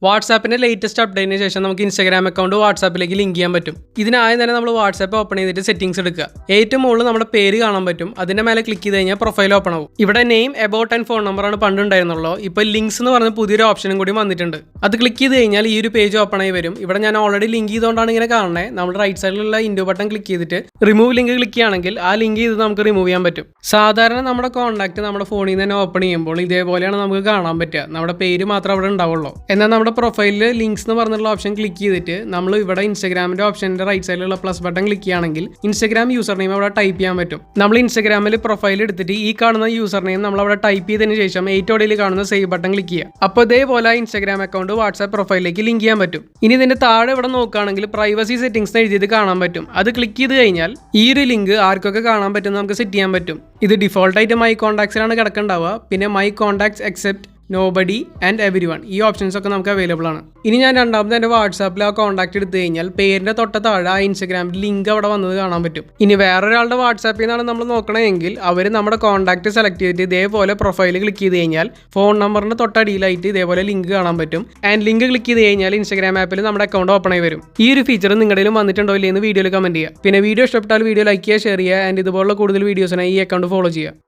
വാട്സാപ്പിന്റെ latest അപ്ഡേറ്റിന് ശേഷം നമുക്ക് Instagram account വാട്സാപ്പിലേക്ക് link ചെയ്യാൻ പറ്റും. ഇതിനാദ്യം തന്നെ നമ്മൾ വാട്സാപ്പ് ഓപ്പൺ ചെയ്തിട്ട് സെറ്റിംഗ്സ് എടുക്കുക. ഏറ്റവും മുകളിൽ നമ്മുടെ പേര് കാണാൻ പറ്റും. അതിന്റെ മേലെ ക്ലിക്ക് ചെയ്ത് കഴിഞ്ഞാൽ പ്രൊഫൈൽ ഓപ്പൺ ആവും. ഇവിടെ name, about and phone number ആണ് പണ്ട് ഉണ്ടായിരുന്നുള്ളൂ. ഇപ്പോൾ ലിങ്ക്സ് എന്ന് പറഞ്ഞ പുതിയൊരു ഓപ്ഷനും കൂടി വന്നിട്ടുണ്ട്. അത് ക്ലിക്ക് ചെയ്ത് കഴിഞ്ഞാൽ ഈ ഒരു പേജ് ഓപ്പൺ ആയി വരും. ഇവിടെ ഞാൻ ഓൾറെഡി ലിങ്ക് ചെയ്തുകൊണ്ടാണ് ഇങ്ങനെ കാണുന്നത്. നമ്മുടെ റൈറ്റ് സൈഡിലുള്ള ഇൻഡോ ബട്ടൺ ക്ലിക്ക് ചെയ്തിട്ട് റിമൂവ് ലിങ്ക് ക്ലിക്ക് ചെയ്യുകയാണെങ്കിൽ ആ ലിങ്ക് ചെയ്ത് നമുക്ക് റിമൂവ് ചെയ്യാൻ പറ്റും. സാധാരണ നമ്മുടെ കോൺടാക്ട് നമ്മുടെ ഫോണിൽ നിന്ന് തന്നെ ഓപ്പൺ ചെയ്യുമ്പോൾ ഇതേപോലെയാണ് നമുക്ക് കാണാൻ പറ്റുക. നമ്മുടെ പേര് മാത്രം അവിടെ ഉണ്ടാവുള്ളൂ. എന്നാൽ നമ്മുടെ പ്രൊഫൈലിൽ ലിങ്ക്സ് എന്ന് പറഞ്ഞുള്ള ഓപ്ഷൻ ക്ലിക്ക് ചെയ്തിട്ട് നമ്മൾ ഇവിടെ ഇൻസ്റ്റാഗ്രാമിന്റെ ഓപ്ഷന്റെ റൈറ്റ് സൈഡിലുള്ള പ്ലസ് ബട്ടൺ ക്ലിക്ക് ചെയ്യുകയാണെങ്കിൽ ഇൻസ്റ്റാഗ്രാം യൂസർ നെയിം അവിടെ ടൈപ്പ് ചെയ്യാൻ പറ്റും. നമ്മൾ ഇൻസ്റ്റാഗ്രാമിൽ പ്രൊഫൈൽ എടുത്തിട്ട് ഈ കാണുന്ന യൂസർ നെയിം നമ്മൾ അവിടെ ടൈപ്പ് ചെയ്തതിന് ശേഷം ഏറ്റവും ഇടയിൽ കാണുന്ന സേവ് ബട്ടൺ ക്ലിക്ക് ചെയ്യുക. അപ്പോൾ ഇതേപോലെ ഇൻസ്റ്റാഗ്രാം അക്കൗണ്ട് വാട്സാപ്പ് പ്രൊഫൈലിലേക്ക് ലിങ്ക് ചെയ്യാൻ പറ്റും. ഇനി ഇതിന്റെ താഴെ ഇവിടെ നോക്കുകയാണെങ്കിൽ പ്രൈവസി സെറ്റിംഗ്സ് എഴുതിയത് കാണാൻ പറ്റും. അത് ക്ലിക്ക് ചെയ്ത് കഴിഞ്ഞാൽ ഈ ഒരു ലിങ്ക് ആർക്കൊക്കെ കാണാൻ പറ്റും നമുക്ക് സെറ്റ് ചെയ്യാൻ പറ്റും. ഇത് ഡിഫോൾട്ടായിട്ട് മൈ കോൺടാക്ട്സിലാണ് കിടക്കുന്നുണ്ടാവുക. പിന്നെ my contacts except nobody and every one, ഈ ഓപ്ഷൻസ് ഒക്കെ നമുക്ക് അവൈലബിൾ ആണ്. ഇനി ഞാൻ രണ്ടാമത് എൻ്റെ വാട്സാപ്പിൽ ആ കോൺടാക്ട് എടുത്തു കഴിഞ്ഞാൽ പേരിന്റെ തൊട്ട താഴെ ആ ഇൻസ്റ്റാഗ്രാമിൽ ലിങ്ക് അവിടെ വന്നത് കാണാൻ പറ്റും. ഇനി വേറൊരാളുടെ വാട്സാപ്പിൽ നിന്നാണ് നമ്മൾ നോക്കണമെങ്കിൽ അവർ നമ്മുടെ കോൺടാക്ട് സെലക്ട് ചെയ്തിട്ട് ഇതേപോലെ പ്രൊഫൈൽ ക്ലിക്ക് ചെയ്ത് കഴിഞ്ഞാൽ ഫോൺ നമ്പറിന്റെ തൊട്ടടിയിലായിട്ട് ഇതേപോലെ ലിങ്ക് കാണാൻ പറ്റും. ആൻഡ് ലിങ്ക് ക്ലിക്ക് ചെയ്ത് കഴിഞ്ഞാൽ ഇൻസ്റ്റാഗ്രാം ആപ്പിൽ നമ്മുടെ അക്കൗണ്ട് ഓപ്പൺ ആയി വരും. ഈ ഒരു ഫീച്ചർ നിങ്ങളുടെയും വന്നിട്ടുണ്ടോ ഇല്ലെന്ന് വീഡിയോയിൽ കമന്റ് ചെയ്യുക. പിന്നെ വീഡിയോ ഇഷ്ടപ്പെട്ടാൽ വീഡിയോ ലൈക്ക് ചെയ്യുക, ഷെയർ ചെയ്യുക. ആൻഡ് ഇതുപോലുള്ള കൂടുതൽ വീഡിയോസിനായി ഈ അക്കൗണ്ട് ഫോളോ ചെയ്യുക.